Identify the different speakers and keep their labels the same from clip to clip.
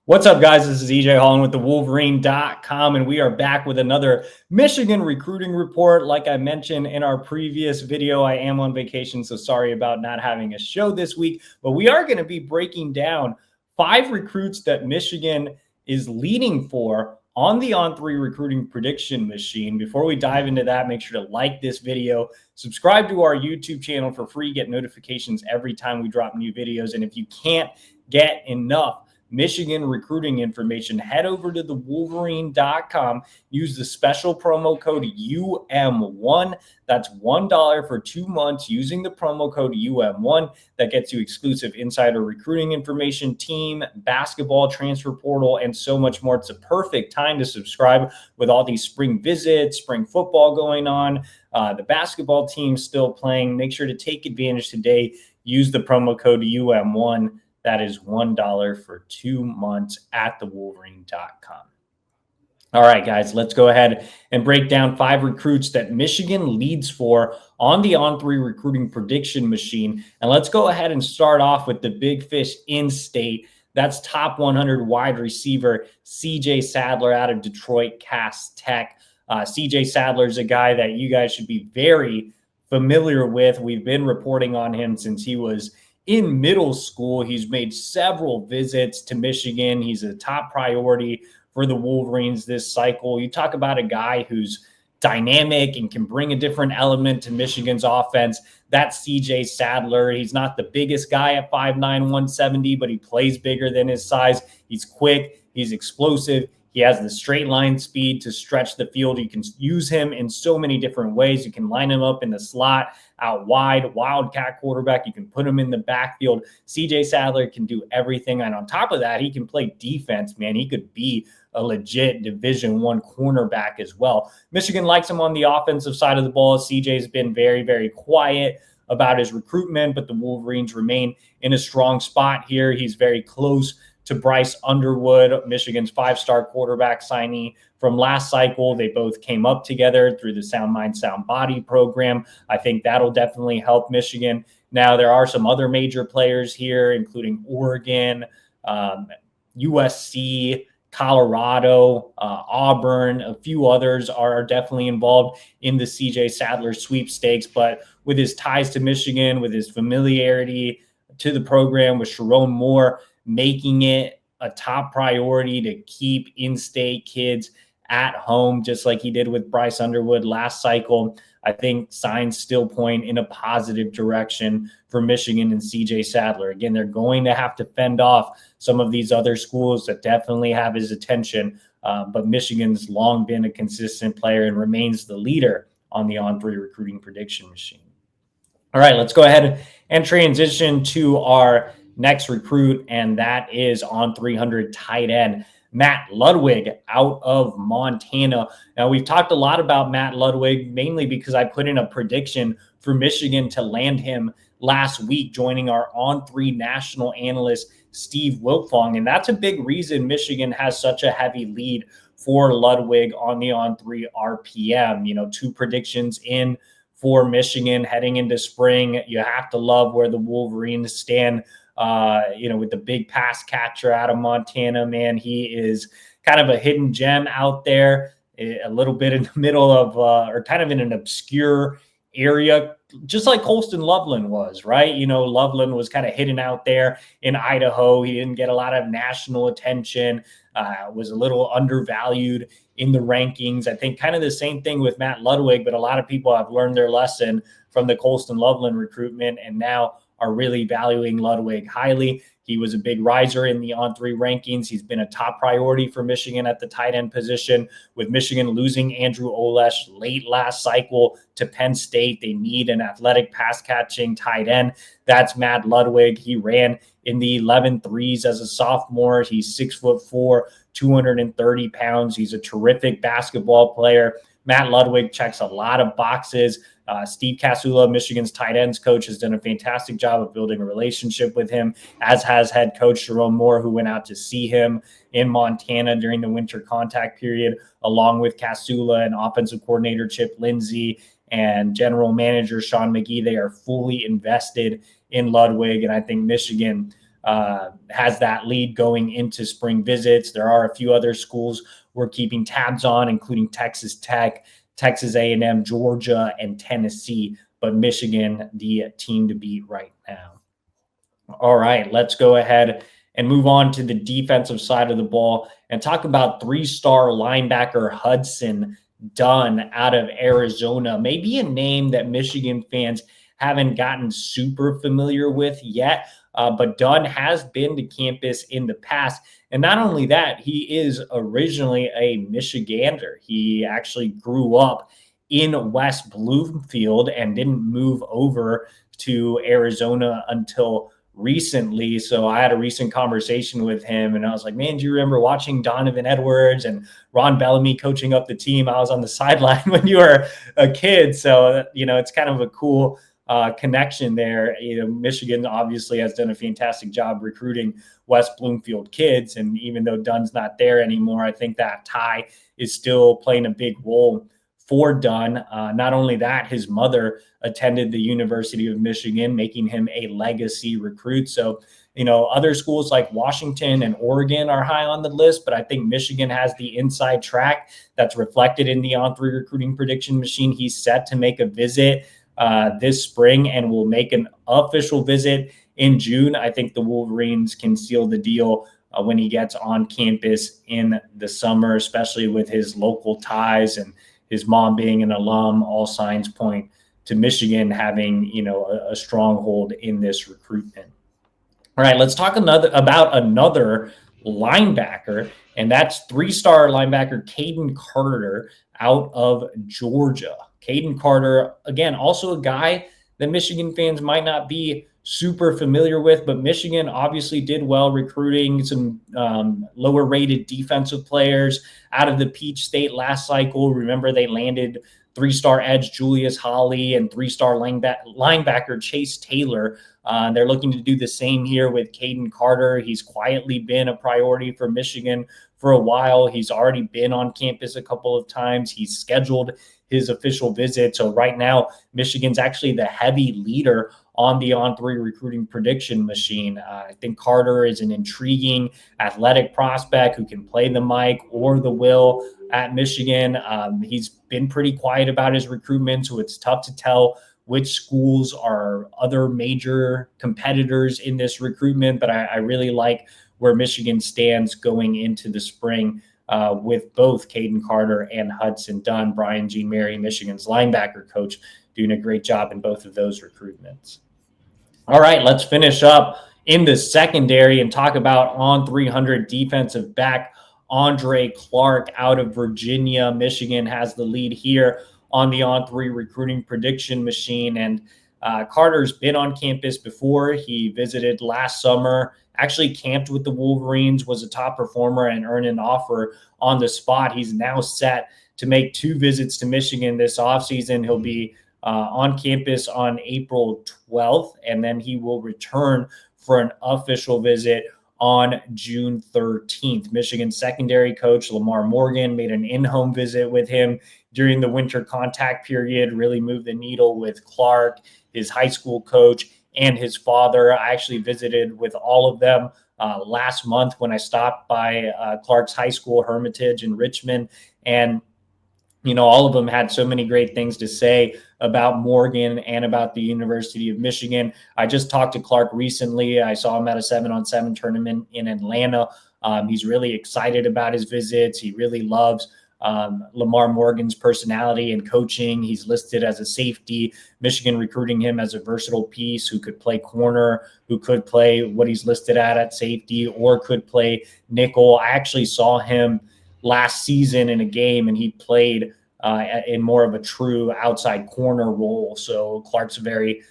Speaker 1: What's up, guys? This is EJ Holland with the Wolverine.com, and we are back with another Michigan recruiting report. Like I mentioned in our previous video, I am on vacation, so sorry about not having a show this week, but we are going to be breaking down 5 recruits that Michigan is leading for on the On3 recruiting prediction machine. Before we dive into that, make sure to like this video, subscribe to our YouTube channel for free, get notifications every time we drop new videos. And if you can't get enough Michigan recruiting information, head over to the Wolverine.com. Use the special promo code UM1. That's $1 for 2 months using the promo code UM1. That gets you exclusive insider recruiting information, team, basketball, transfer portal, and so much more. It's a perfect time to subscribe with all these spring visits, spring football going on, the basketball team still playing. Make sure to take advantage today. Use the promo code UM1. That is $1 for 2 months at thewolverine.com. All right, guys, let's go ahead and break down 5 recruits that Michigan leads for on the On3 recruiting prediction machine. And let's go ahead and start off with the big fish in state. That's top 100 wide receiver CJ Sadler out of Detroit Cass Tech. CJ Sadler is a guy that you guys should be very familiar with. We've been reporting on him since he was in middle school. He's made several visits to Michigan. He's a top priority for the Wolverines this cycle. You talk about a guy who's dynamic and can bring a different element to Michigan's offense. That's CJ Sadler. He's not the biggest guy at 5'9", 170, but he plays bigger than his size. He's quick. He's explosive. He has the straight line speed to stretch the field. You can use him in so many different ways. You can line him up in the slot, out wide, wildcat quarterback. You can put him in the backfield. CJ Sadler can do everything. And on top of that, he can play defense, man. He could be a legit Division I cornerback as well. Michigan likes him on the offensive side of the ball. CJ's been very, very quiet about his recruitment, but the Wolverines remain in a strong spot here. He's very close to Bryce Underwood, Michigan's 5-star quarterback signee from last cycle. They both came up together through the Sound Mind, Sound Body program. I think that'll definitely help Michigan. Now, there are some other major players here, including Oregon, USC, Colorado, Auburn. A few others are definitely involved in the CJ Sadler sweepstakes. But with his ties to Michigan, with his familiarity to the program, with Sharon Moore making it a top priority to keep in-state kids at home, just like he did with Bryce Underwood last cycle, I think signs still point in a positive direction for Michigan and CJ Sadler. Again, they're going to have to fend off some of these other schools that definitely have his attention, but Michigan's long been a consistent player and remains the leader on the On3 recruiting prediction machine. All right, let's go ahead and transition to our next recruit, and that is on 300 tight end Matt Ludwig out of Montana. Now, we've talked a lot about Matt Ludwig, mainly because I put in a prediction for Michigan to land him last week, joining our On3 national analyst, Steve Wiltfong. And that's a big reason Michigan has such a heavy lead for Ludwig on the On3 RPM. 2 predictions in for Michigan heading into spring. You have to love where the Wolverines stand. With the big pass catcher out of Montana, man, he is kind of a hidden gem out there, a little bit in the middle of, or kind of in an obscure area, just like Colston Loveland was, right? Loveland was kind of hidden out there in Idaho. He didn't get a lot of national attention, was a little undervalued in the rankings. I think kind of the same thing with Matt Ludwig, but a lot of people have learned their lesson from the Colston Loveland recruitment and now are really valuing Ludwig highly. He was a big riser in the On3 rankings. He's been a top priority for Michigan at the tight end position. With Michigan losing Andrew Olesh late last cycle to Penn State, they need an athletic pass-catching tight end. That's Matt Ludwig. He ran in the 11.3s as a sophomore. He's 6'4", 230 pounds. He's a terrific basketball player. Matt Ludwig checks a lot of boxes. Steve Casula, Michigan's tight ends coach, has done a fantastic job of building a relationship with him, as has head coach Sharon Moore, who went out to see him in Montana during the winter contact period, along with Casula and offensive coordinator Chip Lindsey and general manager Sean McGee. They are fully invested in Ludwig, and I think Michigan has that lead going into spring visits. There are a few other schools we're keeping tabs on, including Texas Tech, Texas A&M, Georgia, and Tennessee, but Michigan, the team to beat right now. All right, let's go ahead and move on to the defensive side of the ball and talk about three-star linebacker Hudson Dunn out of Arizona. Maybe a name that Michigan fans haven't gotten super familiar with yet, but Dunn has been to campus in the past. And not only that, he is originally a Michigander. He actually grew up in West Bloomfield and didn't move over to Arizona until recently. So I had a recent conversation with him and I was like, man, do you remember watching Donovan Edwards and Ron Bellamy coaching up the team? I was on the sideline when you were a kid. So, it's kind of a cool connection there. Michigan obviously has done a fantastic job recruiting West Bloomfield kids. And even though Dunn's not there anymore, I think that tie is still playing a big role for Dunn. Not only that, his mother attended the University of Michigan, making him a legacy recruit. So, other schools like Washington and Oregon are high on the list, but I think Michigan has the inside track that's reflected in the On3 recruiting prediction machine. He's set to make a visit this spring and will make an official visit in June. I think the Wolverines can seal the deal when he gets on campus in the summer, especially with his local ties and his mom being an alum. All signs point to Michigan having, a stronghold in this recruitment. All right, let's talk about another linebacker, and that's three-star linebacker Kaden Carter out of Georgia. Kaden Carter, again, also a guy that Michigan fans might not be super familiar with, but Michigan obviously did well recruiting some lower rated defensive players out of the Peach State last cycle. Remember, they landed three-star edge Julius Holly and three-star linebacker Chase Taylor. They're looking to do the same here with Kaden Carter. He's quietly been a priority for Michigan for a while. He's already been on campus a couple of times. He's scheduled his official visit. So right now, Michigan's actually the heavy leader on the On3 recruiting prediction machine. I think Carter is an intriguing athletic prospect who can play the mic or the will at Michigan. He's been pretty quiet about his recruitment, so it's tough to tell which schools are other major competitors in this recruitment, but I really like where Michigan stands going into the spring with both Kaden Carter and Hudson Dunn. Brian Jean Mary, Michigan's linebacker coach, doing a great job in both of those recruitments. All right, let's finish up in the secondary and talk about on 300 defensive back Andre Clarke out of Virginia. Michigan has the lead here on the On3 recruiting prediction machine. And Carter's been on campus before. He visited last summer, actually camped with the Wolverines, was a top performer, and earned an offer on the spot. He's now set to make 2 visits to Michigan this offseason. He'll be on campus on April 12th, and then he will return for an official visit on June 13th. Michigan secondary coach Lamar Morgan made an in-home visit with him during the winter contact period, really moved the needle with Clarke, his high school coach, and his father. I actually visited with all of them last month when I stopped by Clarke's high school, Hermitage in Richmond. And all of them had so many great things to say about Morgan and about the University of Michigan. I just talked to Clarke recently. I saw him at a 7-on-7 tournament in Atlanta. He's really excited about his visits. He really loves Lamar Morgan's personality and coaching. He's listed as a safety. Michigan recruiting him as a versatile piece who could play corner, who could play what he's listed at safety, or could play nickel. I actually saw him last season in a game, and he played in more of a true outside corner role. So Clarke's a very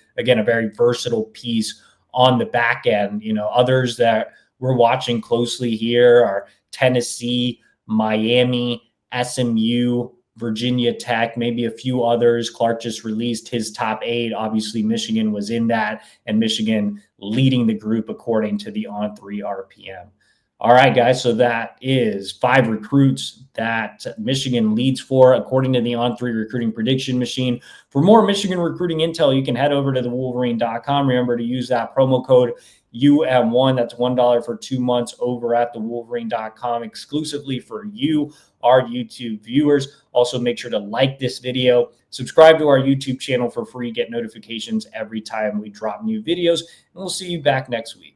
Speaker 1: versatile piece on the back end. Others that we're watching closely here are Tennessee, Miami, SMU, Virginia Tech, maybe a few others. Clarke just released his top 8. Obviously, Michigan was in that, and Michigan leading the group according to the On3 RPM. All right, guys, so that is 5 recruits that Michigan leads for, according to the On3 recruiting prediction machine. For more Michigan recruiting intel, you can head over to thewolverine.com. Remember to use that promo code UM1. That's $1 for 2 months over at thewolverine.com exclusively for you, our YouTube viewers. Also, make sure to like this video, subscribe to our YouTube channel for free, get notifications every time we drop new videos, and we'll see you back next week.